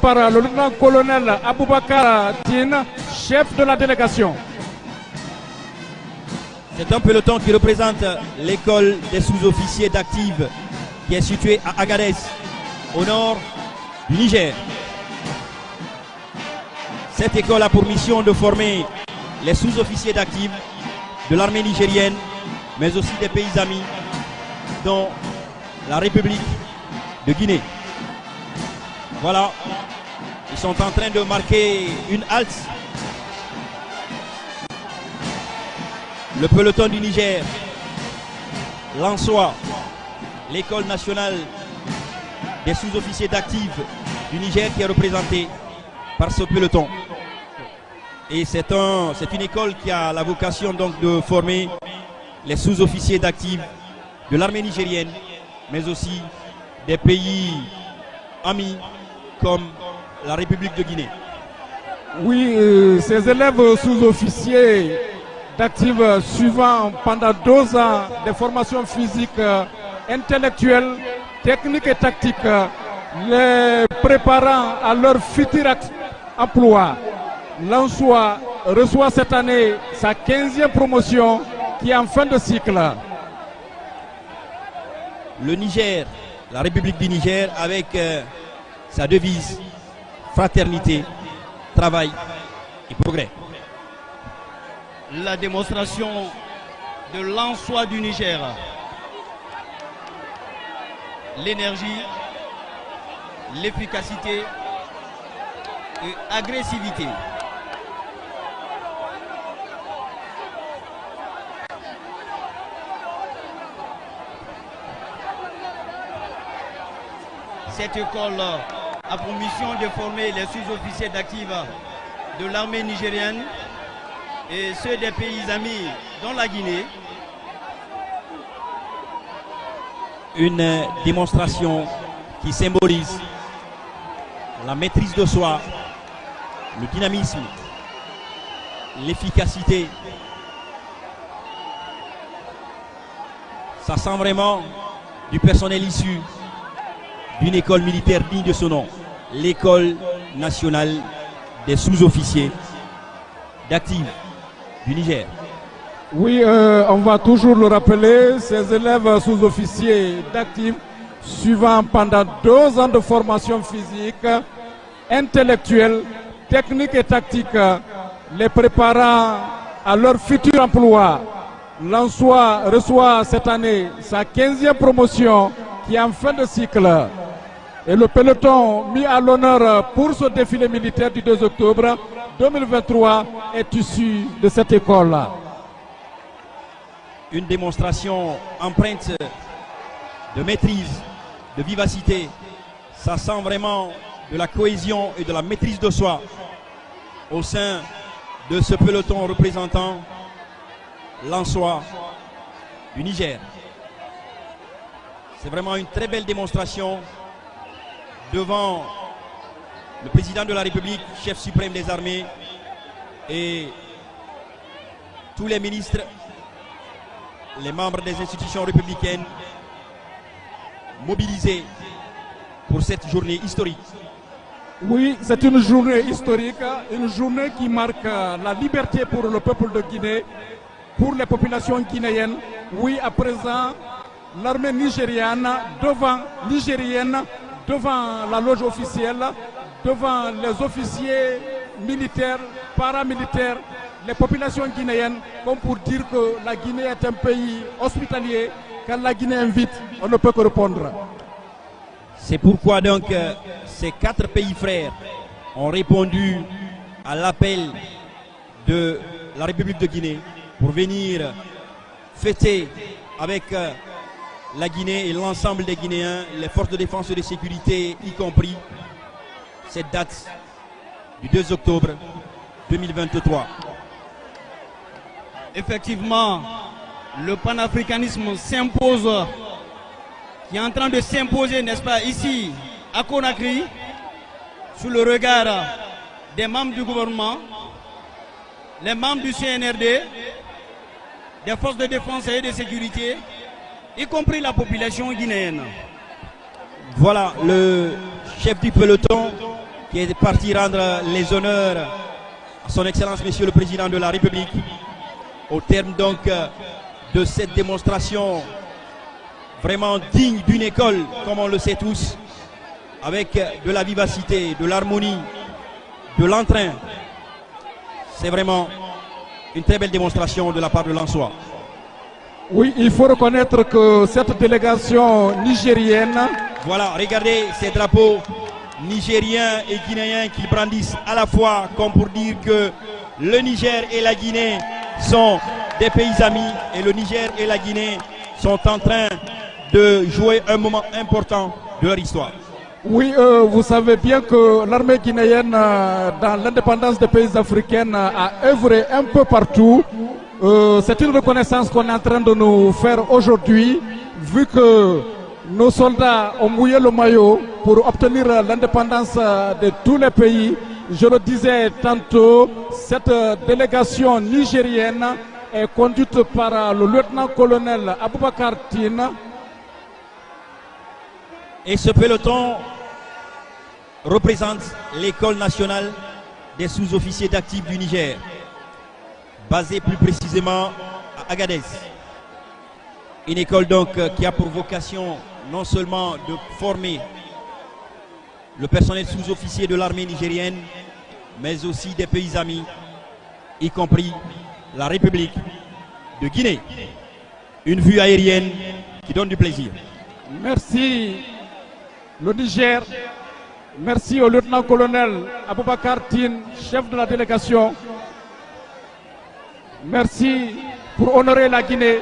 par le lieutenant-colonel Aboubakar Tine, chef de la délégation. C'est un peloton qui représente l'école des sous-officiers d'active qui est située à Agadez, au nord du Niger. Cette école a pour mission de former les sous-officiers d'active de l'armée nigérienne, mais aussi des pays amis, dont la République de Guinée. Voilà, ils sont en train de marquer une halte. Le peloton du Niger, l'ANSOA, l'école nationale des sous-officiers d'active du Niger qui est représentée par ce peloton. Et c'est une école qui a la vocation donc de former les sous-officiers d'active de l'armée nigérienne, mais aussi des pays amis comme la République de Guinée. Oui, ces élèves sous-officiers d'active suivant pendant 2 ans des formations physiques, intellectuelles, techniques et tactiques, les préparant à leur futur emploi. L'ANSOA reçoit cette année sa 15e promotion qui est en fin de cycle. Le Niger, la République du Niger, avec sa devise fraternité, travail et progrès. La démonstration de l'ANSOA du Niger. L'énergie, l'efficacité et agressivité. Cette école a pour mission de former les sous-officiers d'active de l'armée nigérienne et ceux des pays amis, dont la Guinée. Une démonstration qui symbolise la maîtrise de soi, le dynamisme, l'efficacité. Ça sent vraiment du personnel issu d'une école militaire digne de ce nom, l'école nationale des sous-officiers d'active du Niger. Oui, on va toujours le rappeler, ces élèves sous-officiers d'actifs suivant pendant 2 ans de formation physique, intellectuelle, technique et tactique, les préparant à leur futur emploi. L'ANSOA reçoit cette année sa 15e promotion qui est en fin de cycle. Et le peloton mis à l'honneur pour ce défilé militaire du 2 octobre 2023 est issu de cette école-là. Une démonstration empreinte de maîtrise, de vivacité. Ça sent vraiment de la cohésion et de la maîtrise de soi au sein de ce peloton représentant l'ANSOA du Niger. C'est vraiment une très belle démonstration devant le président de la République, chef suprême des armées, et tous les ministres, les membres des institutions républicaines mobilisés pour cette journée historique. Oui, c'est une journée historique, une journée qui marque la liberté pour le peuple de Guinée, pour les populations guinéennes. Oui, à présent, l'armée nigérienne devant la loge officielle, devant les officiers militaires, paramilitaires, les populations guinéennes, comme pour dire que la Guinée est un pays hospitalier. Quand la Guinée invite, on ne peut que répondre. C'est pourquoi donc ces 4 pays frères ont répondu à l'appel de la République de Guinée pour venir fêter avec la Guinée et l'ensemble des Guinéens, les forces de défense et de sécurité y compris, cette date du 2 octobre 2023. Effectivement, le panafricanisme s'impose, qui est en train de s'imposer, n'est-ce pas, ici, à Conakry, sous le regard des membres du gouvernement, les membres du CNRD, des forces de défense et de sécurité, y compris la population guinéenne. Voilà, le chef du peloton qui est parti rendre les honneurs à son Excellence Monsieur le Président de la République. Au terme donc de cette démonstration vraiment digne d'une école, comme on le sait tous, avec de la vivacité, de l'harmonie, de l'entrain. C'est vraiment une très belle démonstration de la part de l'Ansois. Oui, il faut reconnaître que cette délégation nigérienne... Voilà, regardez ces drapeaux nigériens et guinéens qui brandissent à la fois, comme pour dire que le Niger et la Guinée sont des pays amis et le Niger et la Guinée sont en train de jouer un moment important de leur histoire. Oui, vous savez bien que l'armée guinéenne, dans l'indépendance des pays africains, a œuvré un peu partout. C'est une reconnaissance qu'on est en train de nous faire aujourd'hui, vu que nos soldats ont mouillé le maillot pour obtenir l'indépendance de tous les pays. Je le disais tantôt, cette délégation nigérienne est conduite par le lieutenant-colonel Aboubakar Tine. Et ce peloton représente l'école nationale des sous-officiers d'actifs du Niger, basée plus précisément à Agadez. Une école donc qui a pour vocation non seulement de former le personnel sous-officier de l'armée nigérienne, mais aussi des pays amis, y compris la République de Guinée. Une vue aérienne qui donne du plaisir. Merci le Niger, merci au lieutenant-colonel Aboubakar Tine, chef de la délégation. Merci pour honorer la Guinée.